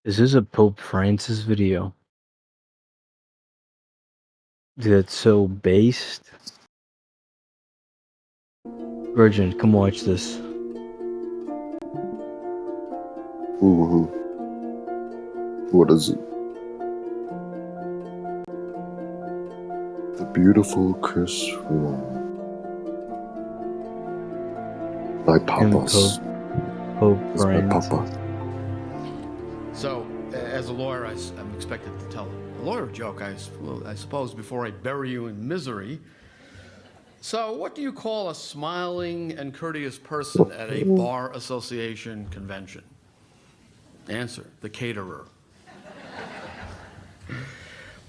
Is this a Pope Francis video? That's so based. Virgin, come watch this. Mm-hmm. What is it? The beautiful Chris Room by And Papas. Pope It's by Francis. Papa. So, as a lawyer, I'm expected to tell a lawyer joke, I suppose, before I bury you in misery. So, what do you call a smiling and courteous person at a bar association convention? Answer: the caterer.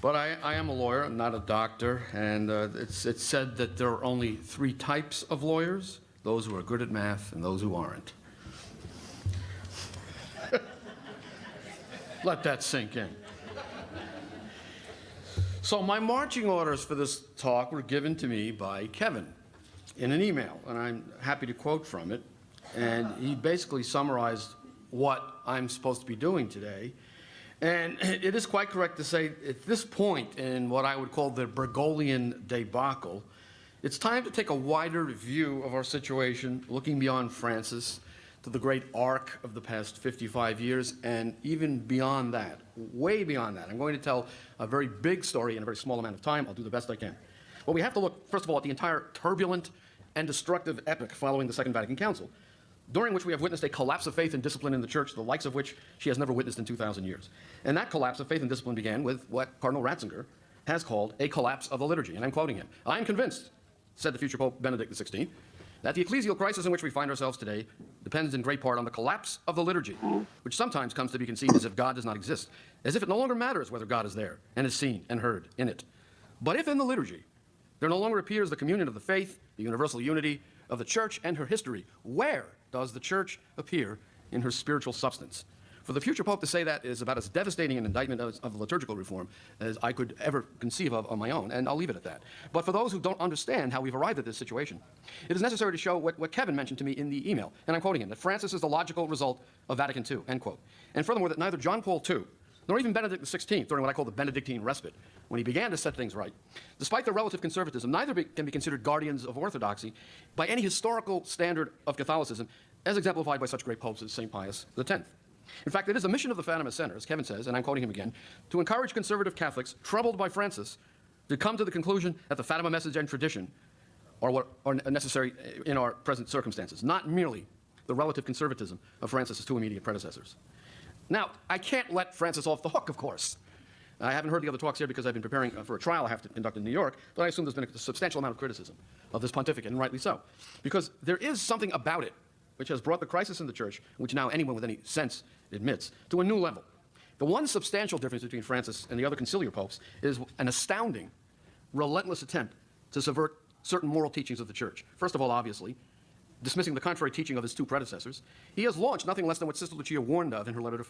But I am a lawyer, I'm not a doctor, and it's said that there are only 3 types of lawyers: those who are good at math and those who aren't. Let that sink in. So my marching orders for this talk were given to me by Kevin in an email, and I'm happy to quote from it. And he basically summarized what I'm supposed to be doing today. And it is quite correct to say at this point in what I would call the Bergoglian debacle, it's time to take a wider view of our situation, looking beyond Francis to the great arc of the past 55 years, and even beyond that, way beyond that. I'm going to tell a very big story in a very small amount of time. I'll do the best I can. Well, we have to look, first of all, at the entire turbulent and destructive epoch following the Second Vatican Council, during which we have witnessed a collapse of faith and discipline in the Church, the likes of which she has never witnessed in 2,000 years. And that collapse of faith and discipline began with what Cardinal Ratzinger has called a collapse of the liturgy. And I'm quoting him: "I am convinced," said the future Pope Benedict XVI, "that the ecclesial crisis in which we find ourselves today depends in great part on the collapse of the liturgy, which sometimes comes to be conceived as if God does not exist, as if it no longer matters whether God is there and is seen and heard in it. But if in the liturgy there no longer appears the communion of the faith, the universal unity of the Church and her history, where does the Church appear in her spiritual substance?" For the future Pope to say that is about as devastating an indictment of liturgical reform as I could ever conceive of on my own, and I'll leave it at that. But for those who don't understand how we've arrived at this situation, it is necessary to show what Kevin mentioned to me in the email, and I'm quoting him, that Francis is the logical result of Vatican II, end quote. And furthermore, that neither John Paul II nor even Benedict XVI, during what I call the Benedictine respite, when he began to set things right, despite their relative conservatism, neither can be considered guardians of orthodoxy by any historical standard of Catholicism, as exemplified by such great popes as St. Pius X. In fact, it is the mission of the Fatima Center, as Kevin says, and I'm quoting him again, to encourage conservative Catholics troubled by Francis to come to the conclusion that the Fatima message and tradition are what are necessary in our present circumstances, not merely the relative conservatism of Francis's 2 immediate predecessors. Now, I can't let Francis off the hook, of course. I haven't heard the other talks here because I've been preparing for a trial I have to conduct in New York, but I assume there's been a substantial amount of criticism of this pontificate, and rightly so, because there is something about it which has brought the crisis in the Church, which now anyone with any sense admits, to a new level. The one substantial difference between Francis and the other conciliar popes is an astounding, relentless attempt to subvert certain moral teachings of the Church. First of all, obviously, dismissing the contrary teaching of his 2 predecessors, he has launched nothing less than what Sister Lucia warned of in her letter to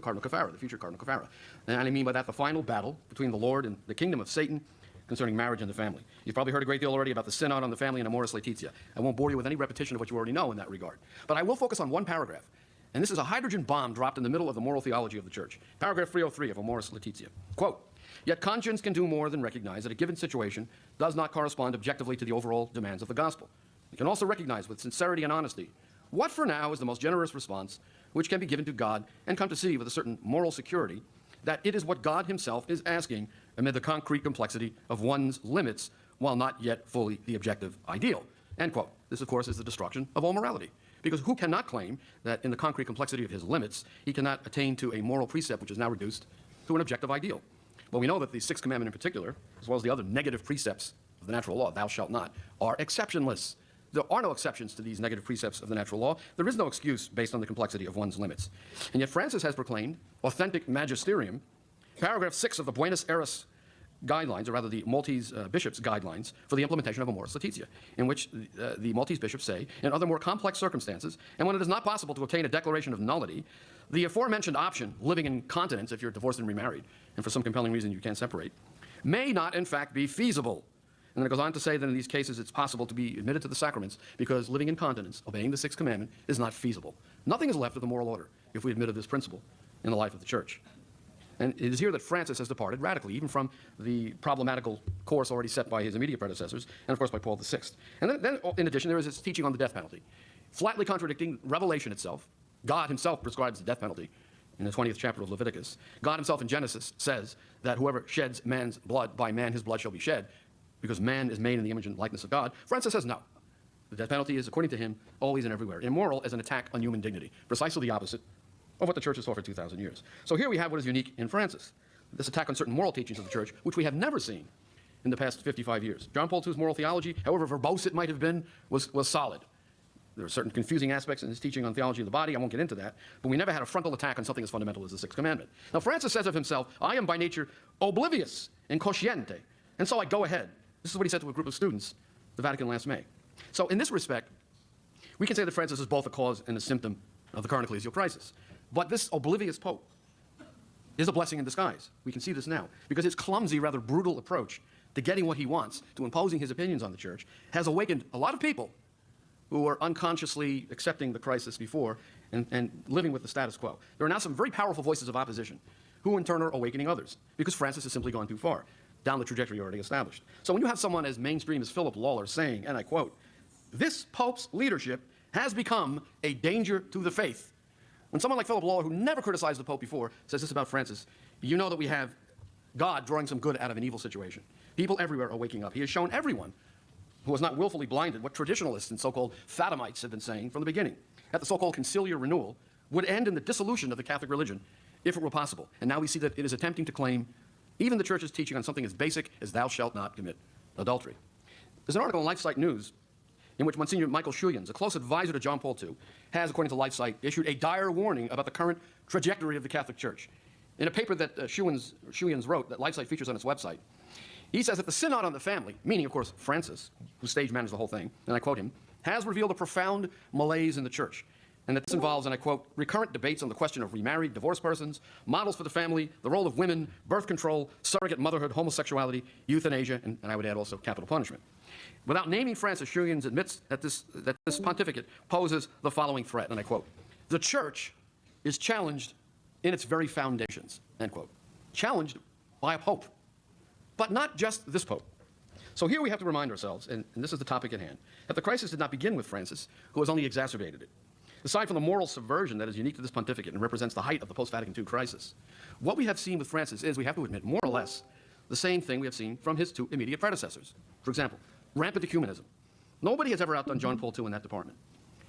Cardinal Caffarra, the future Cardinal Caffarra. And I mean by that the final battle between the Lord and the kingdom of Satan concerning marriage and the family. You've probably heard a great deal already about the Synod on the Family and Amoris Laetitia. I won't bore you with any repetition of what you already know in that regard. But I will focus on one paragraph. And this is a hydrogen bomb dropped in the middle of the moral theology of the Church. Paragraph 303 of Amoris Laetitia. Quote, "Yet conscience can do more than recognize that a given situation does not correspond objectively to the overall demands of the gospel. It can also recognize with sincerity and honesty what for now is the most generous response which can be given to God, and come to see with a certain moral security that it is what God himself is asking amid the concrete complexity of one's limits, while not yet fully the objective ideal." End quote. This, of course, is the destruction of all morality. Because who cannot claim that in the concrete complexity of his limits, he cannot attain to a moral precept which is now reduced to an objective ideal? Well, we know that the 6th commandment in particular, as well as the other negative precepts of the natural law, thou shalt not, are exceptionless. There are no exceptions to these negative precepts of the natural law. There is no excuse based on the complexity of one's limits. And yet Francis has proclaimed authentic magisterium, paragraph 6 of the Buenos Aires guidelines, or rather the Maltese bishops' guidelines for the implementation of Amoris Laetitia, in which the Maltese bishops say, in other more complex circumstances, and when it is not possible to obtain a declaration of nullity, the aforementioned option, living in continence if you're divorced and remarried, and for some compelling reason you can't separate, may not in fact be feasible. And then it goes on to say that in these cases it's possible to be admitted to the sacraments because living in continence, obeying the sixth commandment, is not feasible. Nothing is left of the moral order if we admit of this principle in the life of the church. And it is here that Francis has departed radically, even from the problematical course already set by his immediate predecessors, and of course by Paul VI. And then in addition, there is his teaching on the death penalty, flatly contradicting Revelation itself. God himself prescribes the death penalty in the 20th chapter of Leviticus. God himself in Genesis says that whoever sheds man's blood, by man his blood shall be shed, because man is made in the image and likeness of God. Francis says no. The death penalty is, according to him, always and everywhere immoral as an attack on human dignity, precisely the opposite of what the church has taught for 2,000 years. So here we have what is unique in Francis, this attack on certain moral teachings of the church, which we have never seen in the past 55 years. John Paul II's moral theology, however verbose it might have been, was solid. There are certain confusing aspects in his teaching on theology of the body. I won't get into that. But we never had a frontal attack on something as fundamental as the Sixth Commandment. Now, Francis says of himself, I am by nature oblivious and cosciente, and so I go ahead. This is what he said to a group of students at the Vatican last May. So in this respect, we can say that Francis is both a cause and a symptom of the current ecclesial crisis. But this oblivious pope is a blessing in disguise. We can see this now, because his clumsy, rather brutal approach to getting what he wants, to imposing his opinions on the church, has awakened a lot of people who were unconsciously accepting the crisis before and living with the status quo. There are now some very powerful voices of opposition, who in turn are awakening others, because Francis has simply gone too far down the trajectory already established. So when you have someone as mainstream as Philip Lawler saying, and I quote, "This pope's leadership has become a danger to the faith." When someone like Philip Lawler, who never criticized the Pope before, says this about Francis, you know that we have God drawing some good out of an evil situation. People everywhere are waking up. He has shown everyone who was not willfully blinded what traditionalists and so-called Fatimites have been saying from the beginning, that the so-called conciliar renewal would end in the dissolution of the Catholic religion if it were possible. And now we see that it is attempting to claim even the Church's teaching on something as basic as thou shalt not commit adultery. There's an article in LifeSite News in which Monsignor Michael Schuyans, a close advisor to John Paul II, has, according to LifeSite, issued a dire warning about the current trajectory of the Catholic Church. In a paper that Schuyans wrote, that LifeSite features on its website, he says that the Synod on the Family, meaning, of course, Francis, who stage managed the whole thing, and I quote him, has revealed a profound malaise in the Church, and that this involves, and I quote, recurrent debates on the question of remarried, divorced persons, models for the family, the role of women, birth control, surrogate motherhood, homosexuality, euthanasia, and I would add also capital punishment. Without naming Francis, Schuyans admits that this pontificate poses the following threat, and I quote, "The Church is challenged in its very foundations," end quote. Challenged by a pope, but not just this pope. So here we have to remind ourselves, and this is the topic at hand, that the crisis did not begin with Francis, who has only exacerbated it. Aside from the moral subversion that is unique to this pontificate and represents the height of the post-Vatican II crisis, what we have seen with Francis is, we have to admit, more or less, the same thing we have seen from his two immediate predecessors. For example, rampant ecumenism. Nobody has ever outdone John Paul II in that department.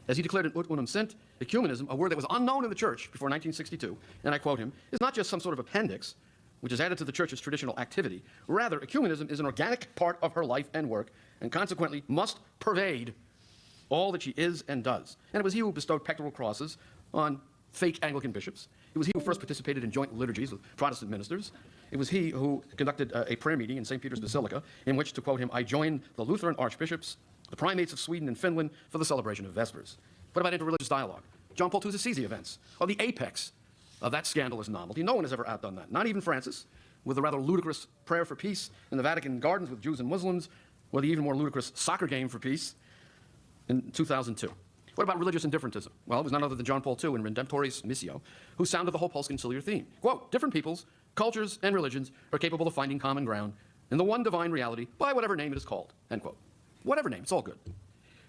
As he declared in Ut Unum Sint, ecumenism, a word that was unknown in the Church before 1962, and I quote him, is not just some sort of appendix which is added to the Church's traditional activity. Rather, ecumenism is an organic part of her life and work, and consequently must pervade all that she is and does. And it was he who bestowed pectoral crosses on fake Anglican bishops. It was he who first participated in joint liturgies with Protestant ministers. It was he who conducted a prayer meeting in St. Peter's Basilica, in which, to quote him, I joined the Lutheran archbishops, the primates of Sweden and Finland, for the celebration of Vespers. What about interreligious dialogue? John Paul II's Assisi events are the apex of that scandalous novelty. No one has ever outdone that, not even Francis, with the rather ludicrous prayer for peace in the Vatican gardens with Jews and Muslims, or the even more ludicrous soccer game for peace in 2002. What about religious indifferentism? Well, it was none other than John Paul II in Redemptoris Missio, who sounded the whole post-conciliar theme. Quote, different peoples, cultures, and religions are capable of finding common ground in the one divine reality by whatever name it is called, end quote. Whatever name, it's all good.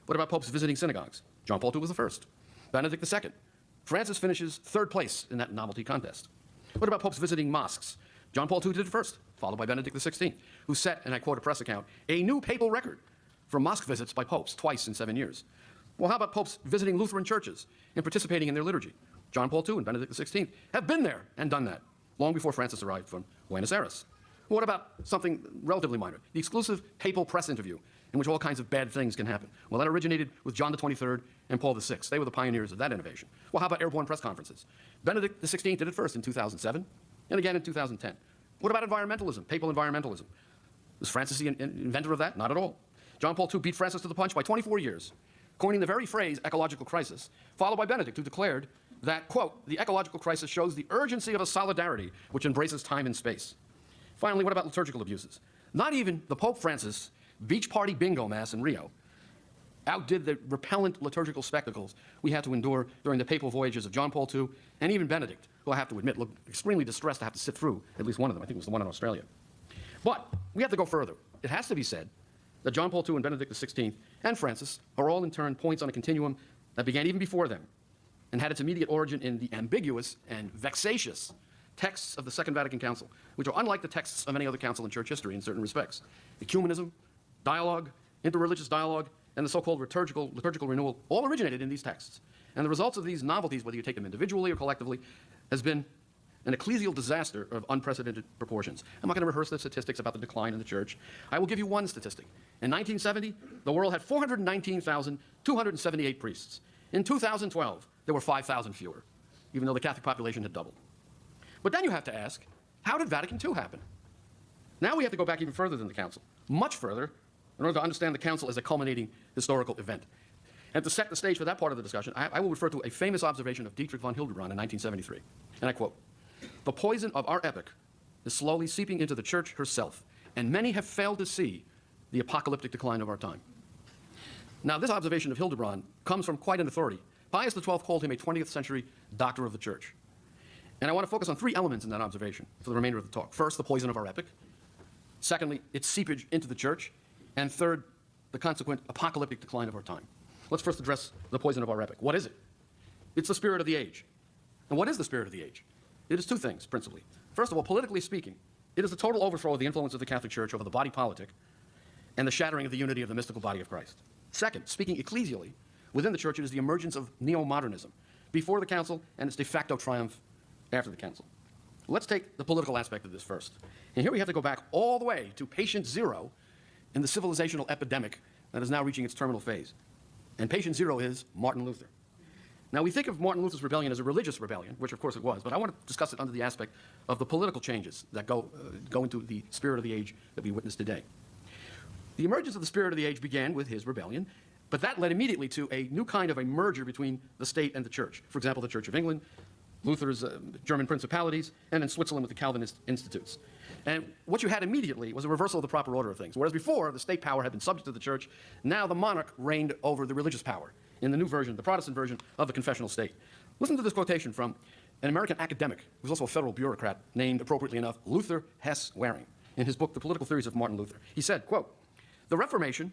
What about popes visiting synagogues? John Paul II was the first. Benedict II. Francis finishes third place in that novelty contest. What about popes visiting mosques? John Paul II did it first, followed by Benedict XVI, who set, and I quote a press account, a new papal record for mosque visits by popes twice in 7 years. Well, how about popes visiting Lutheran churches and participating in their liturgy? John Paul II and Benedict XVI have been there and done that, long before Francis arrived from Buenos Aires. What about something relatively minor? The exclusive papal press interview, in which all kinds of bad things can happen. Well, that originated with John the 23rd and Paul VI. They were the pioneers of that innovation. Well, how about airborne press conferences? Benedict XVI did it first in 2007, and again in 2010. What about environmentalism, papal environmentalism? Was Francis the inventor of that? Not at all. John Paul II beat Francis to the punch by 24 years, coining the very phrase ecological crisis, followed by Benedict, who declared that, quote, the ecological crisis shows the urgency of a solidarity which embraces time and space. Finally, what about liturgical abuses? Not even the Pope Francis beach party bingo mass in Rio outdid the repellent liturgical spectacles we had to endure during the papal voyages of John Paul II and even Benedict, who I have to admit looked extremely distressed to have to sit through at least one of them. I think it was the one in Australia. But we have to go further. It has to be said that John Paul II and Benedict XVI and Francis are all in turn points on a continuum that began even before them and had its immediate origin in the ambiguous and vexatious texts of the Second Vatican Council, which are unlike the texts of any other council in church history in certain respects. Ecumenism, dialogue, interreligious dialogue, and the so-called liturgical renewal all originated in these texts. And the results of these novelties, whether you take them individually or collectively, has been an ecclesial disaster of unprecedented proportions. I'm not going to rehearse the statistics about the decline in the church. I will give you one statistic. In 1970, the world had 419,278 priests. In 2012, there were 5,000 fewer, even though the Catholic population had doubled. But then you have to ask, how did Vatican II happen? Now we have to go back even further than the Council, much further, in order to understand the Council as a culminating historical event. And to set the stage for that part of the discussion, I will refer to a famous observation of Dietrich von Hildebrand in 1973. And I quote, "The poison of our epoch is slowly seeping into the church herself, and many have failed to see the apocalyptic decline of our time." Now, this observation of Hildebrand comes from quite an authority. Pius XII called him a 20th century doctor of the church. And I want to focus on three elements in that observation for the remainder of the talk. First, the poison of our epoch. Secondly, its seepage into the church. And third, the consequent apocalyptic decline of our time. Let's first address the poison of our epoch. What is it? It's the spirit of the age. And what is the spirit of the age? It is two things, principally. First of all, politically speaking, it is the total overthrow of the influence of the Catholic Church over the body politic and the shattering of the unity of the mystical body of Christ. Second, speaking ecclesially, within the church, it is the emergence of neo-modernism before the council and its de facto triumph after the council. Let's take the political aspect of this first. And here we have to go back all the way to patient zero in the civilizational epidemic that is now reaching its terminal phase. And patient zero is Martin Luther. Now, we think of Martin Luther's rebellion as a religious rebellion, which of course it was, but I want to discuss it under the aspect of the political changes that go into the spirit of the age that we witness today. The emergence of the spirit of the age began with his rebellion, but that led immediately to a new kind of a merger between the state and the church. For example, the Church of England, Luther's German principalities, and in Switzerland with the Calvinist institutes. And what you had immediately was a reversal of the proper order of things. Whereas before, the state power had been subject to the church, now the monarch reigned over the religious power in the new version, the Protestant version of the confessional state. Listen to this quotation from an American academic, who was also a federal bureaucrat, named, appropriately enough, Luther Hess Waring, in his book, The Political Theories of Martin Luther. He said, quote, "The Reformation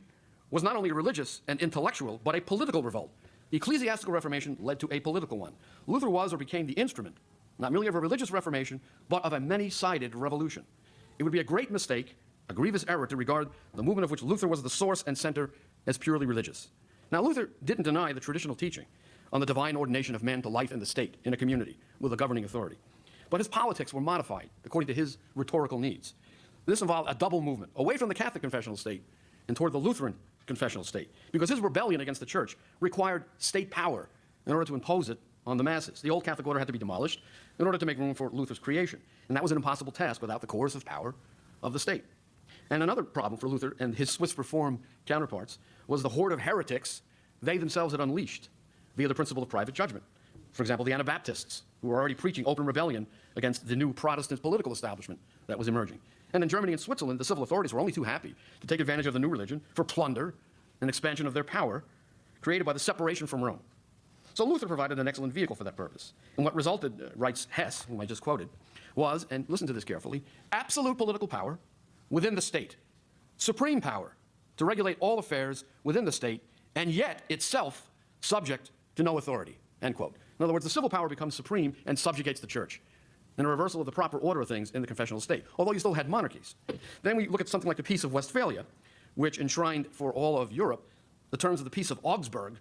was not only a religious and intellectual, but a political revolt. The ecclesiastical Reformation led to a political one. Luther was or became the instrument, not merely of a religious reformation, but of a many-sided revolution. It would be a great mistake, a grievous error, to regard the movement of which Luther was the source and center as purely religious." Now, Luther didn't deny the traditional teaching on the divine ordination of man to life in the state, in a community, with a governing authority. But his politics were modified according to his rhetorical needs. This involved a double movement, away from the Catholic confessional state and toward the Lutheran confessional state, because his rebellion against the church required state power in order to impose it on the masses. The old Catholic order had to be demolished in order to make room for Luther's creation, and that was an impossible task without the coercive power of the state. And another problem for Luther and his Swiss Reform counterparts was the horde of heretics they themselves had unleashed via the principle of private judgment. For example, the Anabaptists, who were already preaching open rebellion against the new Protestant political establishment that was emerging. And in Germany and Switzerland, the civil authorities were only too happy to take advantage of the new religion for plunder and expansion of their power created by the separation from Rome. So Luther provided an excellent vehicle for that purpose. And what resulted, writes Hess, whom I just quoted, was, and listen to this carefully, absolute political power within the state, supreme power to regulate all affairs within the state, and yet itself subject to no authority, end quote. In other words, the civil power becomes supreme and subjugates the church, and a reversal of the proper order of things in the confessional state, although you still had monarchies. Then we look at something like the Peace of Westphalia, which enshrined for all of Europe the terms of the Peace of Augsburg,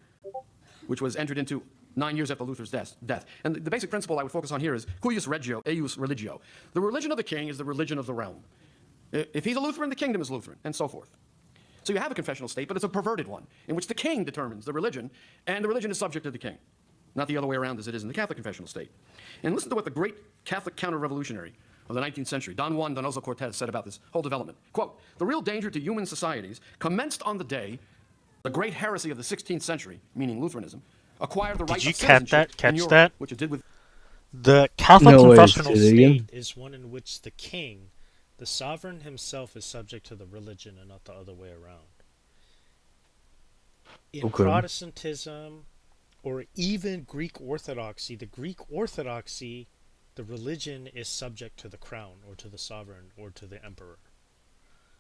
which was entered into 9 years after Luther's death. And the basic principle I would focus on here is cuius regio, eius religio. The religion of the king is the religion of the realm. If he's a Lutheran, the kingdom is Lutheran, and so forth. So you have a confessional state, but it's a perverted one, in which the king determines the religion, and the religion is subject to the king, not the other way around as it is in the Catholic confessional state. And listen to what the great Catholic counter-revolutionary of the 19th century, Don Juan Donoso Cortez, said about this whole development. Quote, "The real danger to human societies commenced on the day the great heresy of the 16th century, meaning Lutheranism, acquired the right of citizenship in Europe, which it did with..." The Catholic No way, confessional say that again. state is one in which the king The sovereign himself is subject to the religion and not the other way around. In Okay. Protestantism, or even Greek Orthodoxy, the religion is subject to the crown or to the sovereign or to the emperor.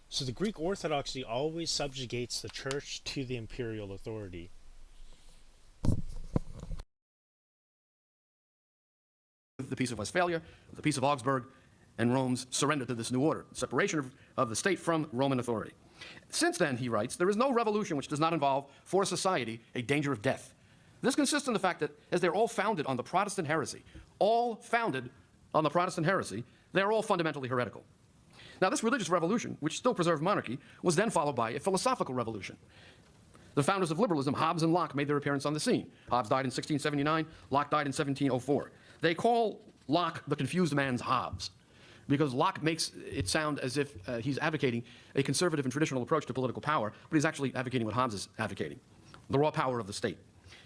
So the Greek Orthodoxy always subjugates the church to the imperial authority. The Peace of Westphalia, the Peace of Augsburg, and Rome's surrender to this new order, separation of the state from Roman authority. Since then, he writes, there is no revolution which does not involve for society a danger of death. This consists in the fact that, as they're all founded on the Protestant heresy, they're all fundamentally heretical. Now, this religious revolution, which still preserved monarchy, was then followed by a philosophical revolution. The founders of liberalism, Hobbes and Locke, made their appearance on the scene. Hobbes died in 1679, Locke died in 1704. They call Locke the confused man's Hobbes, because Locke makes it sound as if he's advocating a conservative and traditional approach to political power, but he's actually advocating what Hobbes is advocating, the raw power of the state.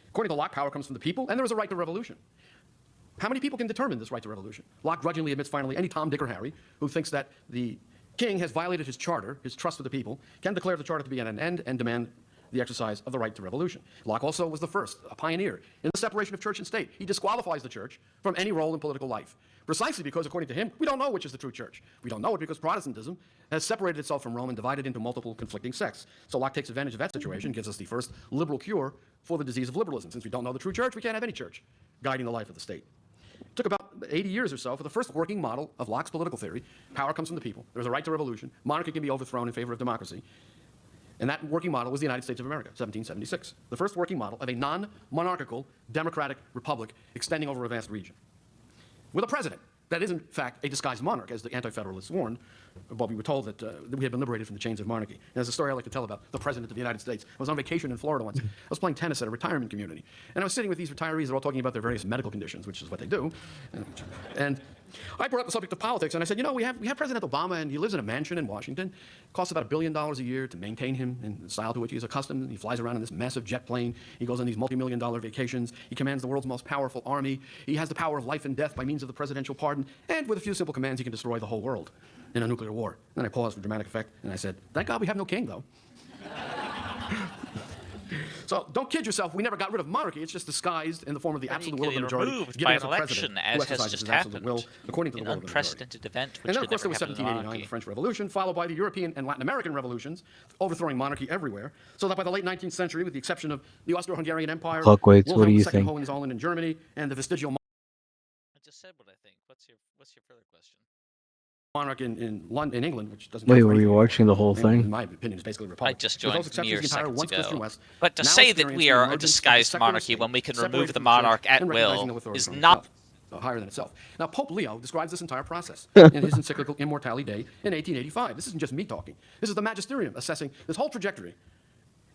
According to Locke, power comes from the people, and there is a right to revolution. How many people can determine this right to revolution? Locke grudgingly admits finally any Tom, Dick, or Harry who thinks that the king has violated his charter, his trust with the people, can declare the charter to be at an end and demand the exercise of the right to revolution. Locke also was the first, a pioneer, in the separation of church and state. He disqualifies the church from any role in political life, precisely because, according to him, we don't know which is the true church. We don't know it because Protestantism has separated itself from Rome and divided into multiple conflicting sects. So Locke takes advantage of that situation, gives us the first liberal cure for the disease of liberalism. Since we don't know the true church, we can't have any church guiding the life of the state. It took about 80 years or so for the first working model of Locke's political theory. Power comes from the people. There's a right to revolution. Monarchy can be overthrown in favor of democracy. And that working model was the United States of America, 1776. The first working model of a non-monarchical democratic republic extending over a vast region. With a president that is, in fact, a disguised monarch, as the Anti-Federalists warned, but we were told that we had been liberated from the chains of monarchy. And there's a story I like to tell about the President of the United States. I was on vacation in Florida once. I was playing tennis at a retirement community. And I was sitting with these retarees. They're all talking about their various medical conditions, which is what they do. And I brought up the subject of politics, and I said, you know, we have President Obama, and he lives in a mansion in Washington. It costs about $1 billion a year to maintain him in the style to which he's accustomed. He flies around in this massive jet plane. He goes on these multi-million-dollar vacations. He commands the world's most powerful army. He has the power of life and death by means of the presidential pardon. And with a few simple commands, he can destroy the whole world in a nuclear war. Then I paused for dramatic effect, and I said, thank God we have no king, though. So don't kid yourself. We never got rid of monarchy. It's just disguised in the form of the absolute will of the majority, removed by given an us a president election, who as has exercises just his absolute happened. will according to the An will of the majority. unprecedented event, which And then, of could course, there never was happen in 1789, the monarchy. French Revolution, followed by the European and Latin American revolutions, overthrowing monarchy everywhere, so that by the late 19th century, with the exception of the Austro-Hungarian Empire, Clockwaits, what do Wilhelm you II think? Hohenzollern in Germany, and the vestigial I just said what I think. What's your further question? monarch in England, which doesn't Wait, count for were you anything. watching the whole In thing? my opinion, it's basically a I republic. just With those joined exceptions, mere the entire seconds once Christian ago. West But to now say that experiences we the are a emergence of disguised secular monarchy state, when we can separated remove the from church monarch at and recognizing will no authority is from not itself, higher than itself. Now, Pope Leo describes this entire process in his encyclical Immortality Dei in 1885. This isn't just me talking. This is the magisterium assessing this whole trajectory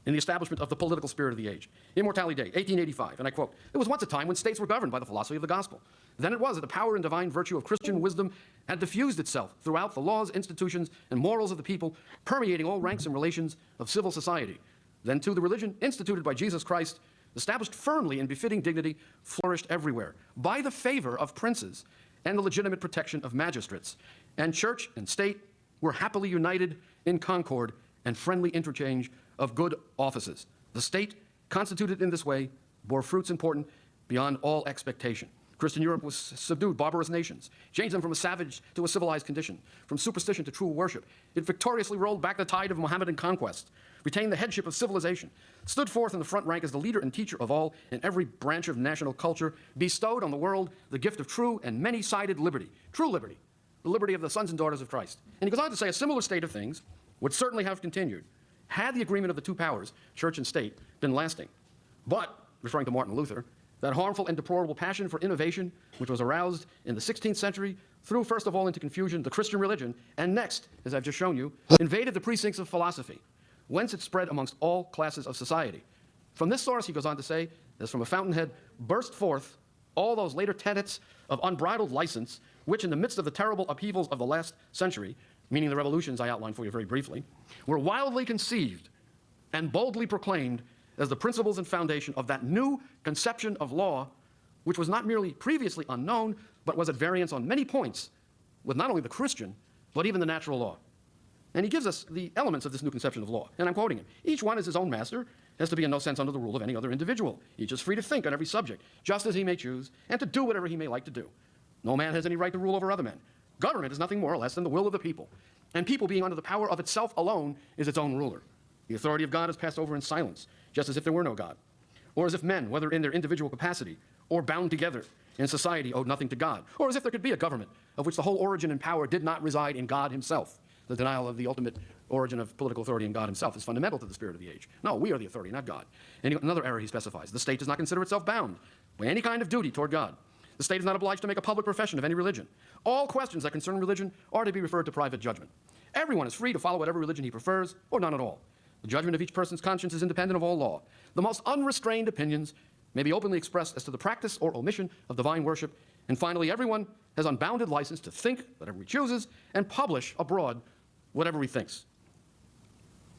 in the establishment of the political spirit of the age. Immortality Dei, 1885, and I quote, "There was once a time when states were governed by the philosophy of the gospel. Then it was that the power and divine virtue of Christian wisdom had diffused itself throughout the laws, institutions, and morals of the people, permeating all ranks and relations of civil society. Then, too, the religion, instituted by Jesus Christ, established firmly in befitting dignity, flourished everywhere, by the favor of princes and the legitimate protection of magistrates. And church and state were happily united in concord and friendly interchange of good offices. The state, constituted in this way, bore fruits important beyond all expectation. Christian Europe was subdued barbarous nations, changed them from a savage to a civilized condition, from superstition to true worship. It victoriously rolled back the tide of Mohammedan conquest, retained the headship of civilization, stood forth in the front rank as the leader and teacher of all in every branch of national culture, bestowed on the world the gift of true and many-sided liberty, true liberty, the liberty of the sons and daughters of Christ." And he goes on to say a similar state of things would certainly have continued had the agreement of the two powers, church and state, been lasting. But, referring to Martin Luther, that harmful and deplorable passion for innovation, which was aroused in the 16th century, threw first of all into confusion the Christian religion, and next, as I've just shown you, invaded the precincts of philosophy, whence it spread amongst all classes of society. From this source, he goes on to say, as from a fountainhead burst forth all those later tenets of unbridled license, which in the midst of the terrible upheavals of the last century, meaning the revolutions I outlined for you very briefly, were wildly conceived and boldly proclaimed as the principles and foundation of that new conception of law, which was not merely previously unknown, but was at variance on many points with not only the Christian, but even the natural law. And he gives us the elements of this new conception of law. And I'm quoting him. Each one is his own master, has to be in no sense under the rule of any other individual. Each is free to think on every subject, just as he may choose, and to do whatever he may like to do. No man has any right to rule over other men. Government is nothing more or less than the will of the people. And people being under the power of itself alone is its own ruler. The authority of God is passed over in silence, just as if there were no God. Or as if men, whether in their individual capacity or bound together in society, owed nothing to God. Or as if there could be a government of which the whole origin and power did not reside in God himself. The denial of the ultimate origin of political authority in God himself is fundamental to the spirit of the age. No, we are the authority, not God. Another error he specifies. The state does not consider itself bound by any kind of duty toward God. The state is not obliged to make a public profession of any religion. All questions that concern religion are to be referred to private judgment. Everyone is free to follow whatever religion he prefers, or none at all. The judgment of each person's conscience is independent of all law. The most unrestrained opinions may be openly expressed as to the practice or omission of divine worship. And finally, everyone has unbounded license to think whatever he chooses and publish abroad whatever he thinks.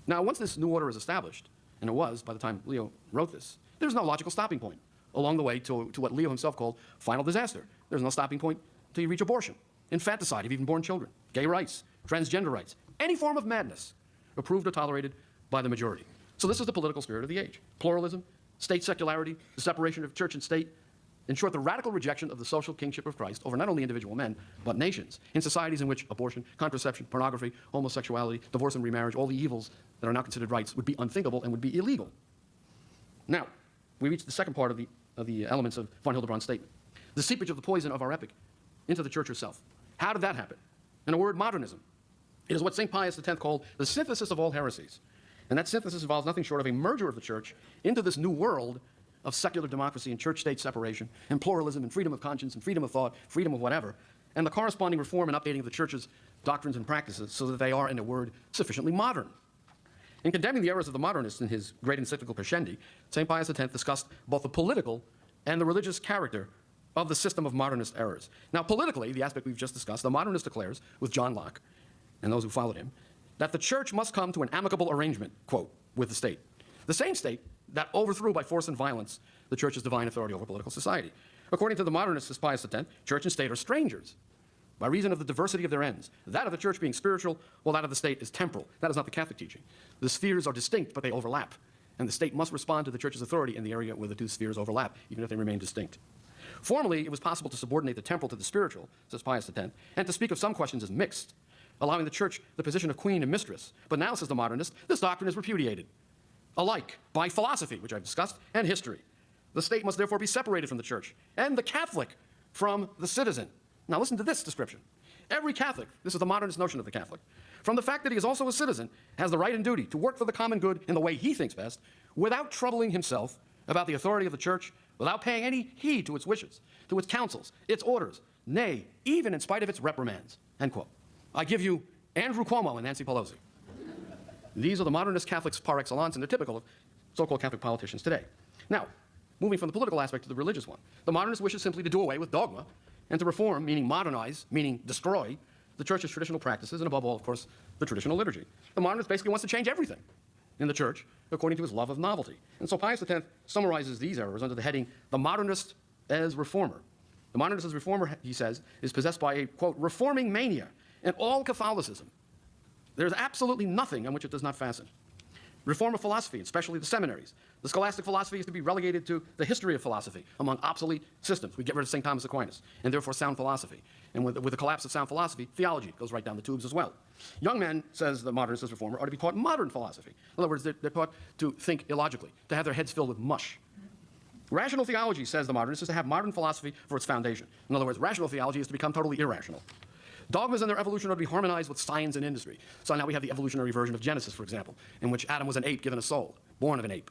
Now, once this new order is established, and it was by the time Leo wrote this, there's no logical stopping point along the way to what Leo himself called final disaster. There's no stopping point until you reach abortion, infanticide of even born children, gay rights, transgender rights, any form of madness approved or tolerated by the majority. So this is the political spirit of the age. Pluralism, state secularity, the separation of church and state, in short, the radical rejection of the social kingship of Christ over not only individual men, but nations, in societies in which abortion, contraception, pornography, homosexuality, divorce and remarriage, all the evils that are now considered rights would be unthinkable and would be illegal. Now, we reach the second part of the elements of von Hildebrandt's statement. The seepage of the poison of our epoch into the church herself. How did that happen? In a word, modernism. It is what St. Pius X called the synthesis of all heresies. And that synthesis involves nothing short of a merger of the church into this new world of secular democracy and church-state separation and pluralism and freedom of conscience and freedom of thought, freedom of whatever, and the corresponding reform and updating of the church's doctrines and practices so that they are, in a word, sufficiently modern. In condemning the errors of the modernists in his great encyclical Pascendi, St. Pius X discussed both the political and the religious character of the system of modernist errors. Now, politically, the aspect we've just discussed, the modernist declares, with John Locke and those who followed him, that the church must come to an amicable arrangement, quote, with the state. The same state that overthrew by force and violence the church's divine authority over political society. According to the modernists, as Pius X, church and state are strangers by reason of the diversity of their ends. That of the church being spiritual, while that of the state is temporal. That is not the Catholic teaching. The spheres are distinct, but they overlap. And the state must respond to the church's authority in the area where the two spheres overlap, even if they remain distinct. Formerly, it was possible to subordinate the temporal to the spiritual, says Pius X, and to speak of some questions as mixed, allowing the church the position of queen and mistress. But now, says the modernist, this doctrine is repudiated alike by philosophy, which I've discussed, and history. The state must therefore be separated from the church, and the Catholic from the citizen. Now listen to this description. Every Catholic, this is the modernist notion of the Catholic, from the fact that he is also a citizen, has the right and duty to work for the common good in the way he thinks best, without troubling himself about the authority of the church, without paying any heed to its wishes, to its counsels, its orders, nay, even in spite of its reprimands, end quote. I give you Andrew Cuomo and Nancy Pelosi. These are the modernist Catholics par excellence, and they're typical of so-called Catholic politicians today. Now, moving from the political aspect to the religious one, the modernist wishes simply to do away with dogma and to reform, meaning modernize, meaning destroy, the church's traditional practices, and above all, of course, the traditional liturgy. The modernist basically wants to change everything in the church according to his love of novelty. And so Pius X summarizes these errors under the heading, the modernist as reformer. The modernist as reformer, he says, is possessed by a, quote, reforming mania in all Catholicism. There's absolutely nothing on which it does not fasten. Reform of philosophy, especially the seminaries. The scholastic philosophy is to be relegated to the history of philosophy among obsolete systems. We get rid of St. Thomas Aquinas, and therefore sound philosophy. And with the collapse of sound philosophy, theology goes right down the tubes as well. Young men, says the modernist as reformer, are to be taught modern philosophy. In other words, they're taught to think illogically, to have their heads filled with mush. Rational theology, says the modernist, is to have modern philosophy for its foundation. In other words, rational theology is to become totally irrational. Dogmas and their evolution are to be harmonized with science and industry. So now we have the evolutionary version of Genesis, for example, in which Adam was an ape given a soul, born of an ape,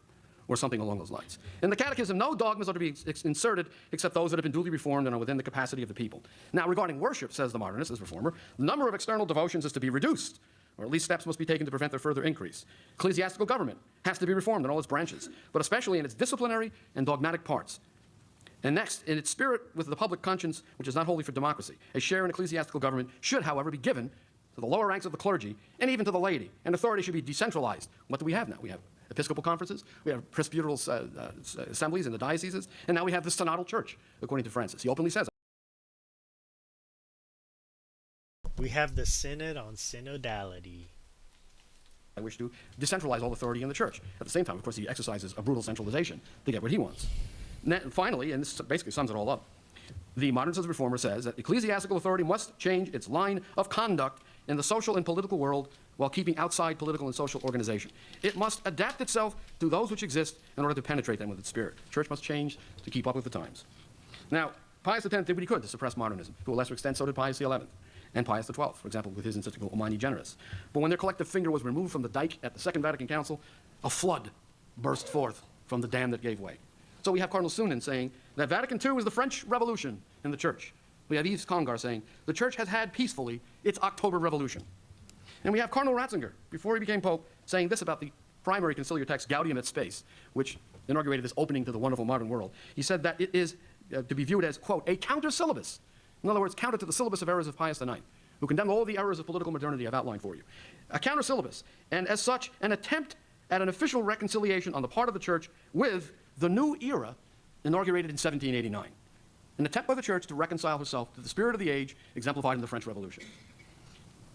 or something along those lines. In the Catechism, no dogmas are to be inserted except those that have been duly reformed and are within the capacity of the people. Now, regarding worship, says the modernist as reformer, the number of external devotions is to be reduced, or at least steps must be taken to prevent their further increase. Ecclesiastical government has to be reformed in all its branches, but especially in its disciplinary and dogmatic parts. And next, in its spirit with the public conscience, which is not wholly for democracy, a share in ecclesiastical government should, however, be given to the lower ranks of the clergy and even to the laity, and authority should be decentralized. What do we have now? We have episcopal conferences, we have presbyteral assemblies in the dioceses, and now we have the synodal church, according to Francis. He openly says, We have the synod on synodality. I wish to decentralize all authority in the church. At the same time, of course, he exercises a brutal centralization to get what he wants. Finally, and this basically sums it all up, the modernist reformer says that ecclesiastical authority must change its line of conduct in the social and political world while keeping outside political and social organization. It must adapt itself to those which exist in order to penetrate them with its spirit. The church must change to keep up with the times. Now, Pius X did what he could to suppress modernism. To a lesser extent, so did Pius XI and Pius XII, for example, with his encyclical Humani Generis. But when their collective finger was removed from the dike at the Second Vatican Council, a flood burst forth from the dam that gave way. So we have Cardinal Sunin saying that Vatican II is the French Revolution in the church. We have Yves Congar saying the church has had peacefully its October Revolution. And we have Cardinal Ratzinger, before he became Pope, saying this about the primary conciliar text, Gaudium et Spes, which inaugurated this opening to the wonderful modern world. He said that it is to be viewed as, quote, a counter-syllabus. In other words, counter to the syllabus of errors of Pius IX, who condemned all the errors of political modernity I've outlined for you. A counter-syllabus, and as such, an attempt at an official reconciliation on the part of the church with the new era inaugurated in 1789. An attempt by the church to reconcile herself to the spirit of the age exemplified in the French Revolution.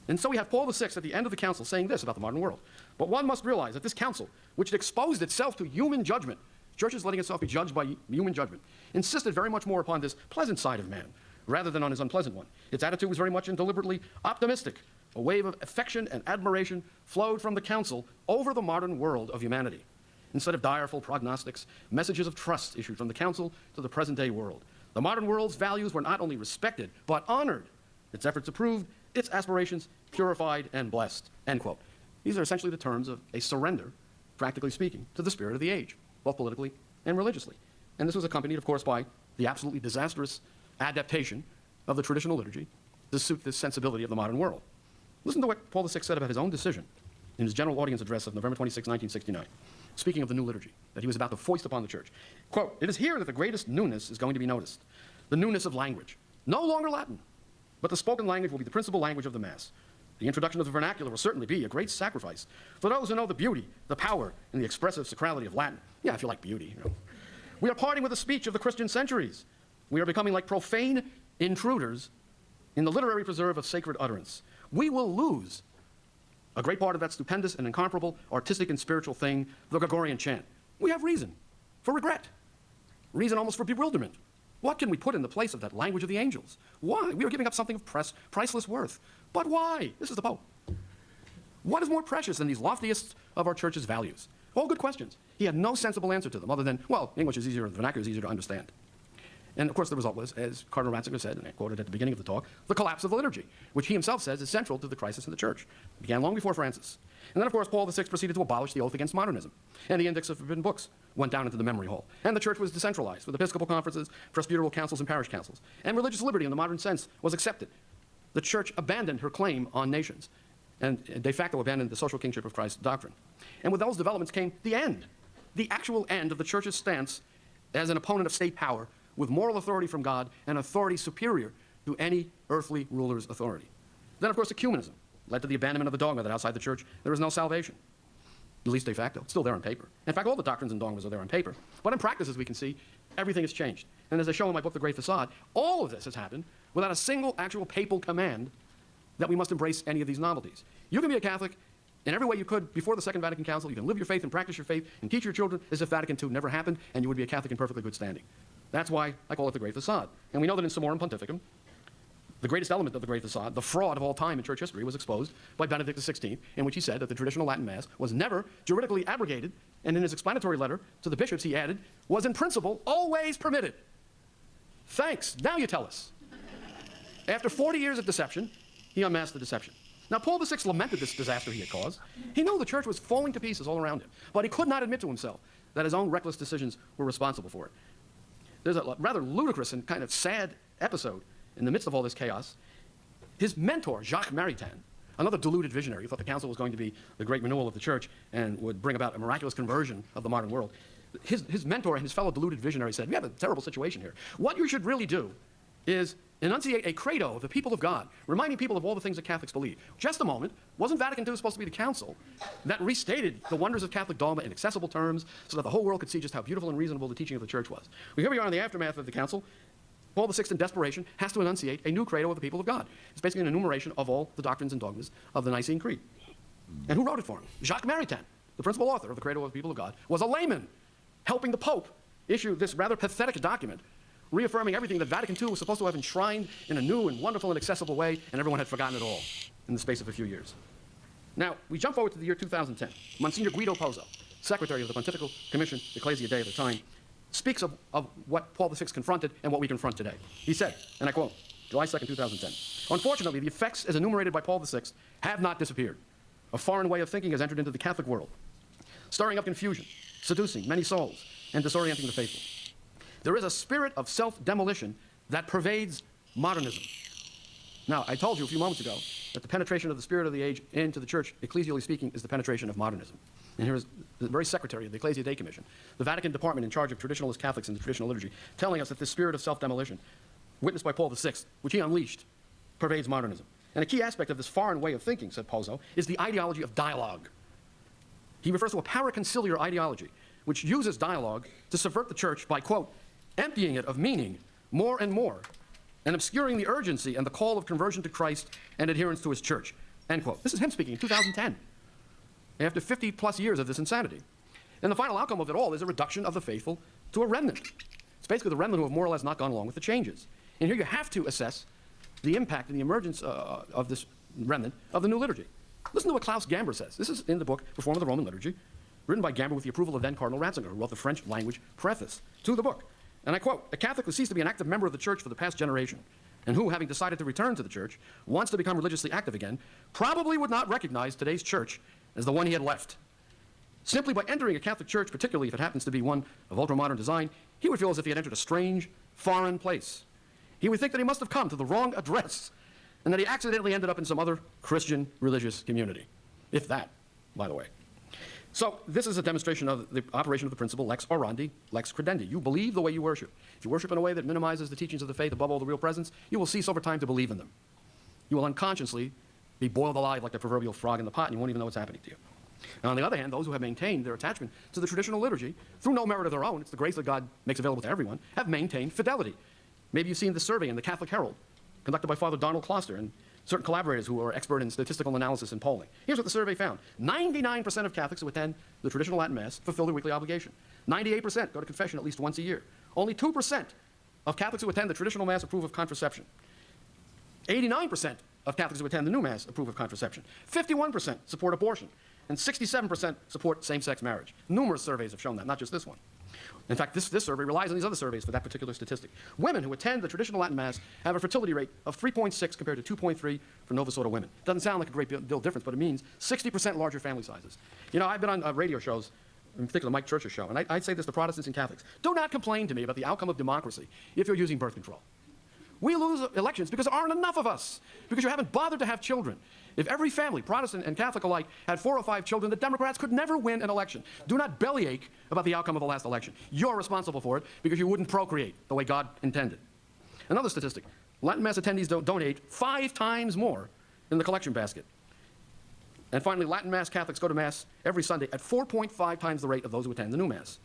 And so we have Paul VI at the end of the council saying this about the modern world. But one must realize that this council, which had exposed itself to human judgment, the church is letting itself be judged by human judgment, insisted very much more upon this pleasant side of man rather than on his unpleasant one. Its attitude was very much and deliberately optimistic. A wave of affection and admiration flowed from the council over the modern world of humanity. Instead of direful prognostics, messages of trust issued from the council to the present-day world. The modern world's values were not only respected, but honored. Its efforts approved, its aspirations purified and blessed, end quote. These are essentially the terms of a surrender, practically speaking, to the spirit of the age, both politically and religiously. And this was accompanied, of course, by the absolutely disastrous adaptation of the traditional liturgy to suit the sensibility of the modern world. Listen to what Paul VI said about his own decision in his general audience address of November 26, 1969, speaking of the new liturgy that he was about to foist upon the church. Quote, "It is here that the greatest newness is going to be noticed, the newness of language. No longer Latin, but the spoken language will be the principal language of the Mass. The introduction of the vernacular will certainly be a great sacrifice for those who know the beauty, the power, and the expressive sacrality of Latin." Yeah, if you like beauty, you know. "We are parting with the speech of the Christian centuries. We are becoming like profane intruders in the literary preserve of sacred utterance. We will lose a great part of that stupendous and incomparable artistic and spiritual thing, the Gregorian chant. We have reason for regret, reason almost for bewilderment. What can we put in the place of that language of the angels? Why? We are giving up something of priceless worth. But why?" This is the Pope. "What is more precious than these loftiest of our church's values?" All good questions. He had no sensible answer to them other than, well, English is easier, the vernacular is easier to understand. And of course the result was, as Cardinal Ratzinger said, and I quoted at the beginning of the talk, the collapse of the liturgy, which he himself says is central to the crisis in the church. It began long before Francis. And then of course Paul VI proceeded to abolish the oath against modernism. And the index of forbidden books went down into the memory hole. And the church was decentralized with episcopal conferences, presbyteral councils, and parish councils. And religious liberty in the modern sense was accepted. The church abandoned her claim on nations and de facto abandoned the social kingship of Christ's doctrine. And with those developments came the end, the actual end of the church's stance as an opponent of state power with moral authority from God and authority superior to any earthly ruler's authority. Then, of course, ecumenism led to the abandonment of the dogma that outside the church there is no salvation, at least de facto. It's still there on paper. In fact, all the doctrines and dogmas are there on paper. But in practice, as we can see, everything has changed. And as I show in my book, The Great Facade, all of this has happened without a single actual papal command that we must embrace any of these novelties. You can be a Catholic in every way you could before the Second Vatican Council. You can live your faith and practice your faith and teach your children as if Vatican II never happened, and you would be a Catholic in perfectly good standing. That's why I call it the Great Facade. And we know that in Summorum Pontificum, the greatest element of the Great Facade, the fraud of all time in church history, was exposed by Benedict XVI, in which he said that the traditional Latin Mass was never juridically abrogated, and in his explanatory letter to the bishops he added, was in principle always permitted. Thanks. Now you tell us. After 40 years of deception, he unmasked the deception. Now, Paul VI lamented this disaster he had caused. He knew the church was falling to pieces all around him, but he could not admit to himself that his own reckless decisions were responsible for it. There's a rather ludicrous and kind of sad episode in the midst of all this chaos. His mentor, Jacques Maritain, another deluded visionary who thought the council was going to be the great renewal of the church and would bring about a miraculous conversion of the modern world. His mentor and his fellow deluded visionary said, "We have a terrible situation here. What you should really do is enunciate a credo of the people of God, reminding people of all the things that Catholics believe." Just a moment, wasn't Vatican II supposed to be the council that restated the wonders of Catholic dogma in accessible terms so that the whole world could see just how beautiful and reasonable the teaching of the church was? Well, here we are in the aftermath of the council. Paul VI, in desperation, has to enunciate a new credo of the people of God. It's basically an enumeration of all the doctrines and dogmas of the Nicene Creed. And who wrote it for him? Jacques Maritain, the principal author of the Credo of the People of God, was a layman helping the Pope issue this rather pathetic document, reaffirming everything that Vatican II was supposed to have enshrined in a new and wonderful and accessible way, and everyone had forgotten it all in the space of a few years. Now, we jump forward to the year 2010. Monsignor Guido Pozzo, secretary of the Pontifical Commission, Ecclesia Dei at the time, speaks of what Paul VI confronted and what we confront today. He said, and I quote, July 2nd, 2010, "Unfortunately, the effects as enumerated by Paul VI have not disappeared. A foreign way of thinking has entered into the Catholic world, stirring up confusion, seducing many souls, and disorienting the faithful. There is a spirit of self-demolition that pervades modernism." Now, I told you a few moments ago that the penetration of the spirit of the age into the church, ecclesially speaking, is the penetration of modernism. And here is the very secretary of the Ecclesia Dei Commission, the Vatican department in charge of traditionalist Catholics in the traditional liturgy, telling us that this spirit of self-demolition, witnessed by Paul VI, which he unleashed, pervades modernism. And a key aspect of this foreign way of thinking, said Pozzo, is the ideology of dialogue. He refers to a paraconciliar ideology, which uses dialogue to subvert the church by, quote, "emptying it of meaning more and more, and obscuring the urgency and the call of conversion to Christ and adherence to his church," end quote. This is him speaking in 2010, after 50-plus years of this insanity. And the final outcome of it all is a reduction of the faithful to a remnant. It's basically the remnant who have more or less not gone along with the changes. And here you have to assess the impact and the emergence of this remnant of the new liturgy. Listen to what Klaus Gamber says. This is in the book, Reform of the Roman Liturgy, written by Gamber with the approval of then Cardinal Ratzinger, who wrote the French language preface to the book. And I quote, "A Catholic who ceased to be an active member of the church for the past generation, and who, having decided to return to the church, wants to become religiously active again, probably would not recognize today's church as the one he had left. Simply by entering a Catholic church, particularly if it happens to be one of ultra-modern design, he would feel as if he had entered a strange, foreign place. He would think that he must have come to the wrong address, and that he accidentally ended up in some other Christian religious community. If that, by the way. So this is a demonstration of the operation of the principle lex orandi, lex credendi. You believe the way you worship. If you worship in a way that minimizes the teachings of the faith above all the real presence, you will cease over time to believe in them. You will unconsciously be boiled alive like the proverbial frog in the pot, and you won't even know what's happening to you. Now, on the other hand, those who have maintained their attachment to the traditional liturgy, through no merit of their own, it's the grace that God makes available to everyone, have maintained fidelity. Maybe you've seen the survey in the Catholic Herald, conducted by Father Donald Kloster and certain collaborators who are expert in statistical analysis and polling. Here's what the survey found. 99% of Catholics who attend the traditional Latin Mass fulfill their weekly obligation. 98% go to confession at least once a year. Only 2% of Catholics who attend the traditional Mass approve of contraception. 89% of Catholics who attend the new Mass approve of contraception. 51% support abortion. And 67% support same-sex marriage. Numerous surveys have shown that, not just this one. In fact, this survey relies on these other surveys for that particular statistic. Women who attend the traditional Latin Mass have a fertility rate of 3.6 compared to 2.3 for Novus Ordo women. Doesn't sound like a great deal of difference, but it means 60% larger family sizes. You know, I've been on radio shows, in particular Mike Church's show, and I'd say this to Protestants and Catholics. Do not complain to me about the outcome of democracy if you're using birth control. We lose elections because there aren't enough of us, because you haven't bothered to have children. If every family, Protestant and Catholic alike, had 4 or 5 children, the Democrats could never win an election. Do not bellyache about the outcome of the last election. You're responsible for it because you wouldn't procreate the way God intended. Another statistic, Latin Mass attendees donate 5 times more in the collection basket. And finally, Latin Mass Catholics go to Mass every Sunday at 4.5 times the rate of those who attend the new Mass.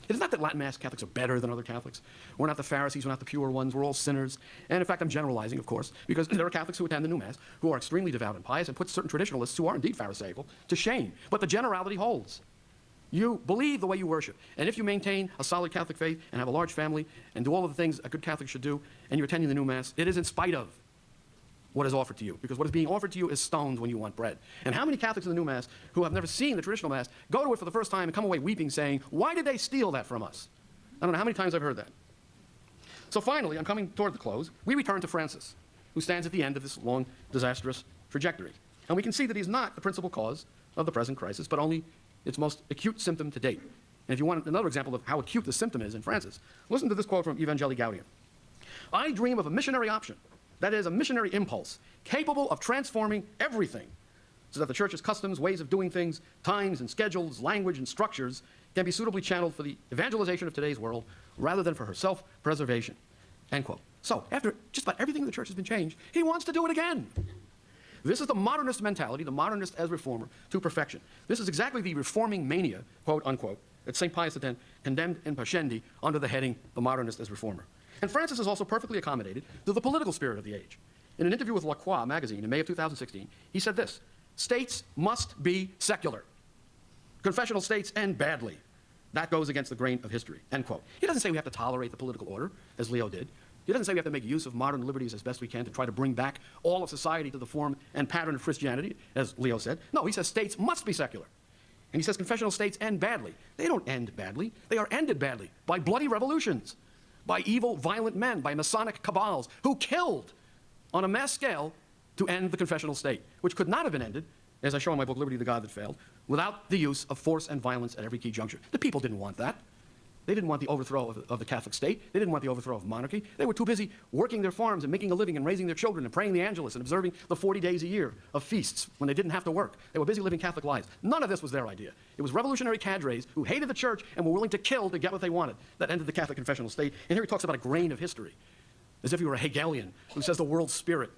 It is not that Latin Mass Catholics are better than other Catholics. We're not the Pharisees, we're not the pure ones, we're all sinners. And in fact, I'm generalizing, of course, because there are Catholics who attend the new Mass who are extremely devout and pious and put certain traditionalists who are indeed Pharisaical to shame. But the generality holds. You believe the way you worship. And if you maintain a solid Catholic faith and have a large family and do all of the things a good Catholic should do, and you're attending the new Mass, it is in spite of what is offered to you, because what is being offered to you is stones when you want bread. And how many Catholics in the new Mass who have never seen the traditional Mass go to it for the first time and come away weeping saying, why did they steal that from us? I don't know how many times I've heard that. So finally, I'm coming toward the close, we return to Francis, who stands at the end of this long, disastrous trajectory. And we can see that he's not the principal cause of the present crisis, but only its most acute symptom to date. And if you want another example of how acute the symptom is in Francis, listen to this quote from Evangelii Gaudium. "I dream of a missionary option, that is, a missionary impulse, capable of transforming everything, so that the Church's customs, ways of doing things, times and schedules, language and structures can be suitably channeled for the evangelization of today's world, rather than for her self-preservation." End quote. So, after just about everything in the Church has been changed, he wants to do it again. This is the modernist mentality, the modernist as reformer, to perfection. This is exactly the reforming mania, quote unquote, that St. Pius X condemned in Pascendi under the heading, the modernist as reformer. And Francis is also perfectly accommodated to the political spirit of the age. In an interview with La Croix magazine in May of 2016, he said this: states must be secular. Confessional states end badly. That goes against the grain of history, end quote. He doesn't say we have to tolerate the political order, as Leo did. He doesn't say we have to make use of modern liberties as best we can to try to bring back all of society to the form and pattern of Christianity, as Leo said. No, he says states must be secular. And he says confessional states end badly. They don't end badly. They are ended badly by bloody revolutions, by evil, violent men, by Masonic cabals who killed on a mass scale to end the confessional state, which could not have been ended, as I show in my book, Liberty, the God That Failed, without the use of force and violence at every key juncture. The people didn't want that. They didn't want the overthrow of the Catholic state. They didn't want the overthrow of monarchy. They were too busy working their farms and making a living and raising their children and praying the Angelus and observing the 40 days a year of feasts when they didn't have to work. They were busy living Catholic lives. None of this was their idea. It was revolutionary cadres who hated the church and were willing to kill to get what they wanted. That ended the Catholic confessional state. And here he talks about a grain of history, as if he were a Hegelian who says the world spirit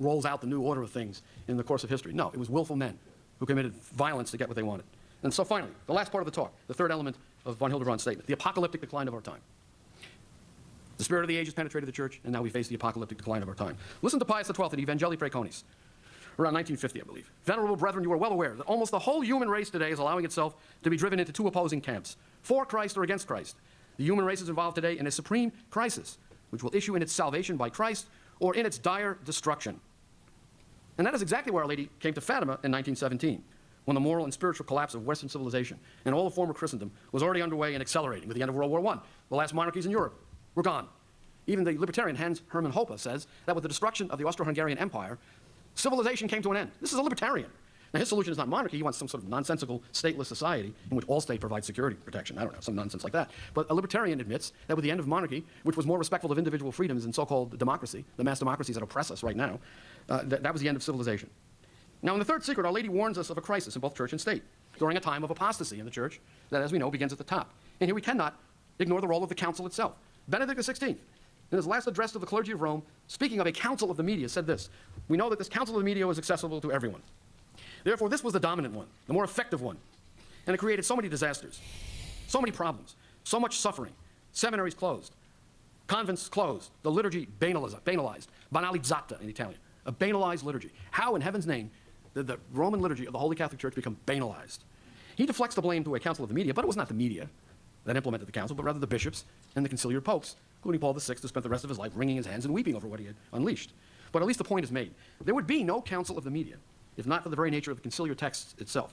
rolls out the new order of things in the course of history. No, it was willful men who committed violence to get what they wanted. And so finally, the last part of the talk, the third element of von Hildebrand's statement, the apocalyptic decline of our time. The spirit of the age has penetrated the church, and now we face the apocalyptic decline of our time. Listen to Pius XII at Evangelii Praeconis, around 1950, I believe. Venerable brethren, you are well aware that almost the whole human race today is allowing itself to be driven into two opposing camps, for Christ or against Christ. The human race is involved today in a supreme crisis, which will issue in its salvation by Christ or in its dire destruction. And that is exactly where Our Lady came to Fatima in 1917, when the moral and spiritual collapse of Western civilization and all of former Christendom was already underway and accelerating with the end of World War I. The last monarchies in Europe were gone. Even the libertarian Hans Hermann Hoppe says that with the destruction of the Austro-Hungarian Empire, civilization came to an end. This is a libertarian. Now, his solution is not monarchy. He wants some sort of nonsensical, stateless society in which all state provides security protection. I don't know, some nonsense like that. But a libertarian admits that with the end of monarchy, which was more respectful of individual freedoms than so-called democracy, the mass democracies that oppress us right now, that was the end of civilization. Now, in the third secret, Our Lady warns us of a crisis in both church and state during a time of apostasy in the church that, as we know, begins at the top. And here we cannot ignore the role of the council itself. Benedict XVI, in his last address to the clergy of Rome, speaking of a council of the media, said this: "We know that this council of the media was accessible to everyone. Therefore, this was the dominant one, the more effective one. And it created so many disasters, so many problems, so much suffering. Seminaries closed, convents closed, the liturgy banalized, banalizzata in Italian, a banalized liturgy. How in heaven's name did the Roman liturgy of the Holy Catholic Church become banalized?" He deflects the blame to a council of the media, but it was not the media that implemented the council, but rather the bishops and the conciliar popes, including Paul VI, who spent the rest of his life wringing his hands and weeping over what he had unleashed. But at least the point is made. There would be no council of the media if not for the very nature of the conciliar text itself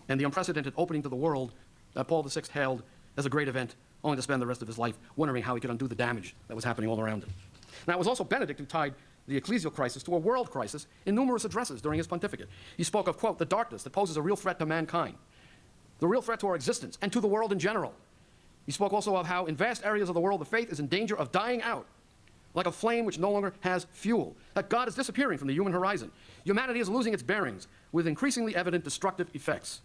and the unprecedented opening to the world that Paul VI hailed as a great event, only to spend the rest of his life wondering how he could undo the damage that was happening all around him. Now, it was also Benedict who tied the ecclesial crisis to a world crisis in numerous addresses during his pontificate. He spoke of, quote, the darkness that poses a real threat to mankind, the real threat to our existence and to the world in general. He spoke also of how in vast areas of the world the faith is in danger of dying out, like a flame which no longer has fuel, that God is disappearing from the human horizon. Humanity is losing its bearings with increasingly evident destructive effects.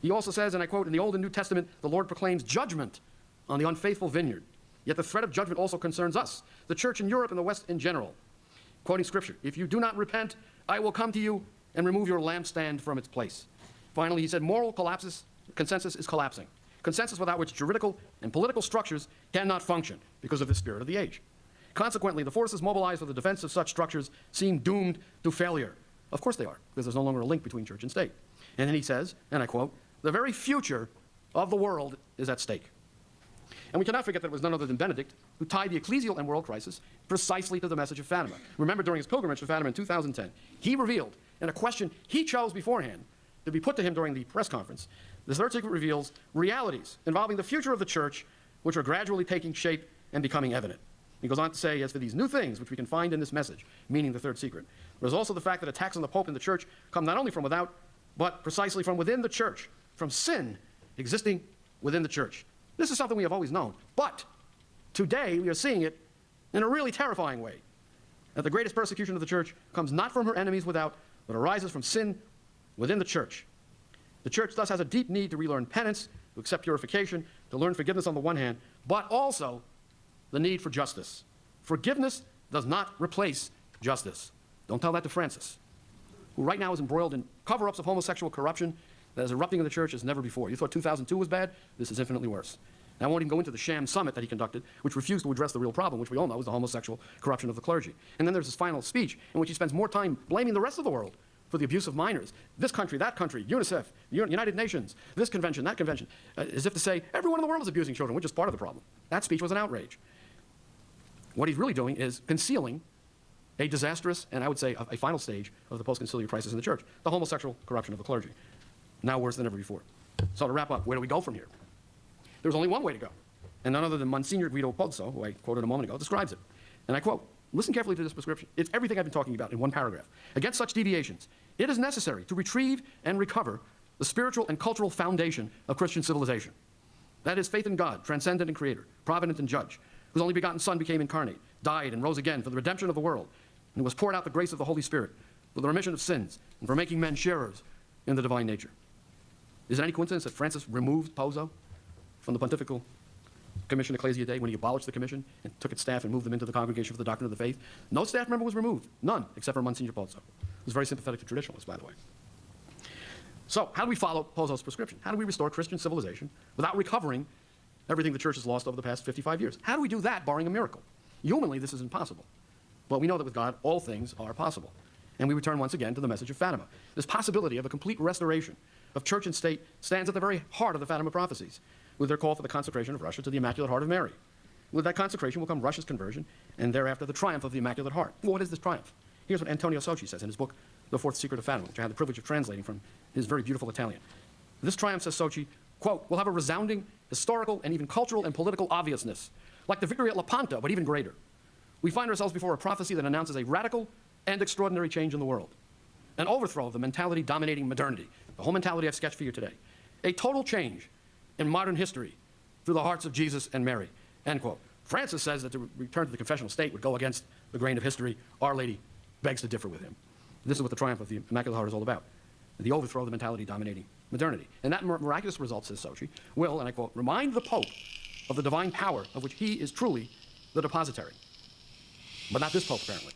He also says, and I quote, "In the Old and New Testament, the Lord proclaims judgment on the unfaithful vineyard. Yet the threat of judgment also concerns us, the church in Europe and the West in general." Quoting scripture, "If you do not repent, I will come to you and remove your lampstand from its place." Finally, he said, moral consensus is collapsing. Consensus without which juridical and political structures cannot function because of the spirit of the age. Consequently, the forces mobilized for the defense of such structures seem doomed to failure. Of course they are, because there's no longer a link between church and state. And then he says, and I quote, "The very future of the world is at stake." And we cannot forget that it was none other than Benedict who tied the ecclesial and world crisis precisely to the message of Fatima. Remember, during his pilgrimage to Fatima in 2010, he revealed, in a question he chose beforehand to be put to him during the press conference, the third secret reveals realities involving the future of the church, which are gradually taking shape and becoming evident. He goes on to say, as for these new things which we can find in this message, meaning the third secret, there's also the fact that attacks on the Pope and the church come not only from without, but precisely from within the church, from sin existing within the church. This is something we have always known, but today we are seeing it in a really terrifying way, that the greatest persecution of the church comes not from her enemies without, but arises from sin within the church. The church thus has a deep need to relearn penance, to accept purification, to learn forgiveness on the one hand, but also the need for justice. Forgiveness does not replace justice. Don't tell that to Francis, who right now is embroiled in cover-ups of homosexual corruption that is erupting in the church as never before. You thought 2002 was bad? This is infinitely worse. And I won't even go into the sham summit that he conducted, which refused to address the real problem, which we all know is the homosexual corruption of the clergy. And then there's his final speech, in which he spends more time blaming the rest of the world for the abuse of minors. This country, that country, UNICEF, United Nations, this convention, that convention, as if to say, everyone in the world is abusing children, which is part of the problem. That speech was an outrage. What he's really doing is concealing a disastrous, and I would say a final stage of the post-conciliar crisis in the church, the homosexual corruption of the clergy, now worse than ever before. So to wrap up, where do we go from here? There's only one way to go, and none other than Monsignor Guido Pozzo, who I quoted a moment ago, describes it. And I quote, listen carefully to this prescription. It's everything I've been talking about in one paragraph. Against such deviations, it is necessary to retrieve and recover the spiritual and cultural foundation of Christian civilization. That is faith in God, transcendent and creator, provident and judge, whose only begotten Son became incarnate, died and rose again for the redemption of the world, and was poured out the grace of the Holy Spirit for the remission of sins and for making men sharers in the divine nature. Is it any coincidence that Francis removed Pozzo from the Pontifical Commission Ecclesia Dei when he abolished the commission and took its staff and moved them into the Congregation for the Doctrine of the Faith? No staff member was removed. None, except for Monsignor Pozzo. He was very sympathetic to traditionalists, by the way. So how do we follow Pozzo's prescription? How do we restore Christian civilization without recovering everything the church has lost over the past 55 years? How do we do that barring a miracle? Humanly, this is impossible. But we know that with God, all things are possible. And we return once again to the message of Fatima. This possibility of a complete restoration of church and state stands at the very heart of the Fatima prophecies, with their call for the consecration of Russia to the Immaculate Heart of Mary. With that consecration will come Russia's conversion, and thereafter the triumph of the Immaculate Heart. Well, what is this triumph? Here's what Antonio Socci says in his book, The Fourth Secret of Fatima, which I had the privilege of translating from his very beautiful Italian. This triumph, says Socci, quote, will have a resounding historical and even cultural and political obviousness, like the victory at Lepanto, but even greater. We find ourselves before a prophecy that announces a radical and extraordinary change in the world, an overthrow of the mentality dominating modernity, the whole mentality I've sketched for you today, a total change in modern history through the hearts of Jesus and Mary, end quote. Francis says that to return to the confessional state would go against the grain of history. Our Lady begs to differ with him. This is what the triumph of the Immaculate Heart is all about, the overthrow of the mentality dominating modernity. And that miraculous result, says Socci, will, and I quote, remind the Pope of the divine power of which he is truly the depositary. But not this Pope, apparently.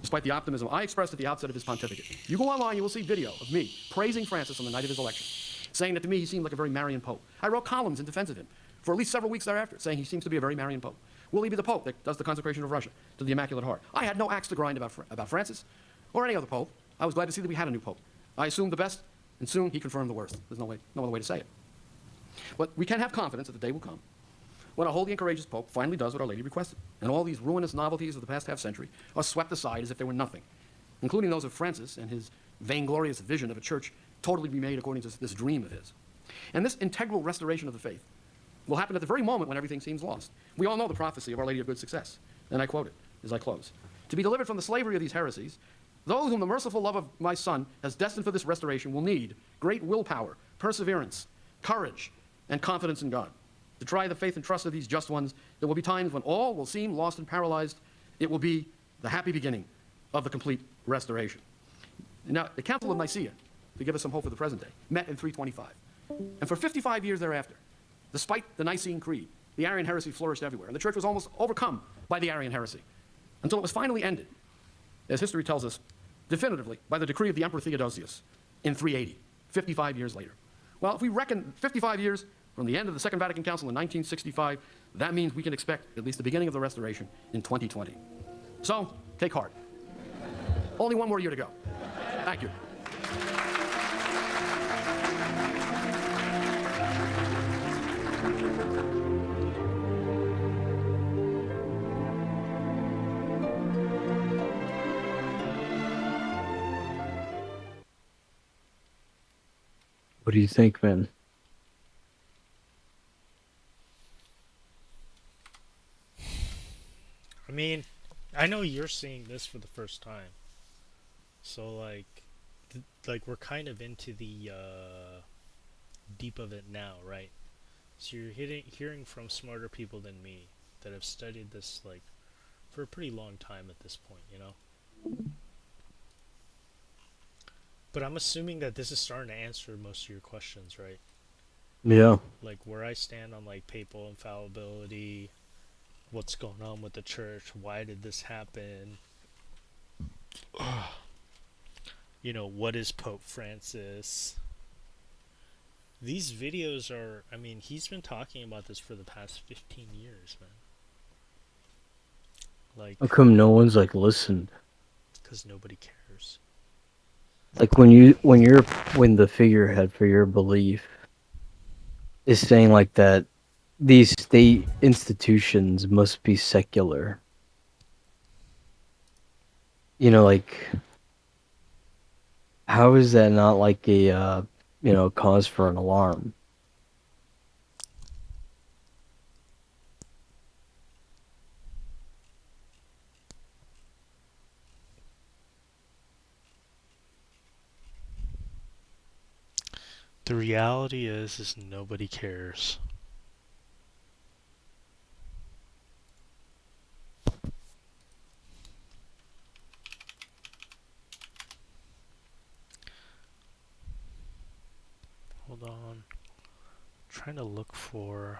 Despite the optimism I expressed at the outset of his pontificate. You go online, you will see video of me praising Francis on the night of his election, saying that to me he seemed like a very Marian Pope. I wrote columns in defense of him for at least several weeks thereafter, saying he seems to be a very Marian Pope. Will he be the Pope that does the consecration of Russia to the Immaculate Heart? I had no axe to grind about Francis or any other Pope. I was glad to see that we had a new Pope. I assumed the best, and soon he confirmed the worst. There's no other way to say it. But we can have confidence that the day will come when a holy and courageous Pope finally does what Our Lady requested, and all these ruinous novelties of the past half-century are swept aside as if they were nothing, including those of Francis and his vainglorious vision of a church totally remade according to this dream of his. And this integral restoration of the faith will happen at the very moment when everything seems lost. We all know the prophecy of Our Lady of Good Success, and I quote it as I close. To be delivered from the slavery of these heresies, those whom the merciful love of my Son has destined for this restoration will need great willpower, perseverance, courage, and confidence in God. To try the faith and trust of these just ones, there will be times when all will seem lost and paralyzed. It will be the happy beginning of the complete restoration. Now, the Council of Nicaea, to give us some hope for the present day, met in 325. And for 55 years thereafter, despite the Nicene Creed, the Arian heresy flourished everywhere, and the church was almost overcome by the Arian heresy, until it was finally ended, as history tells us, definitively by the decree of the Emperor Theodosius in 380, 55 years later. Well, if we reckon 55 years from the end of the Second Vatican Council in 1965, that means we can expect at least the beginning of the restoration in 2020. So, take heart. Only one more year to go. Thank you. What do you think, man? I mean, I know you're seeing this for the first time, so like we're kind of into the deep of it now, right? So you're hearing from smarter people than me that have studied this like for a pretty long time at this point, you know. But I'm assuming that this is starting to answer most of your questions, right? Yeah. Like where I stand on like papal infallibility, what's going on with the church, why did this happen? You know, what is Pope Francis? These videos are, I mean, he's been talking about this for the past 15 years, man. How Like, come no one's like listened? because nobody cares. Like when the figurehead for your belief is saying like that these state institutions must be secular. Like how is that not like a cause for an alarm? The reality is nobody cares. Hold on. I'm trying to look for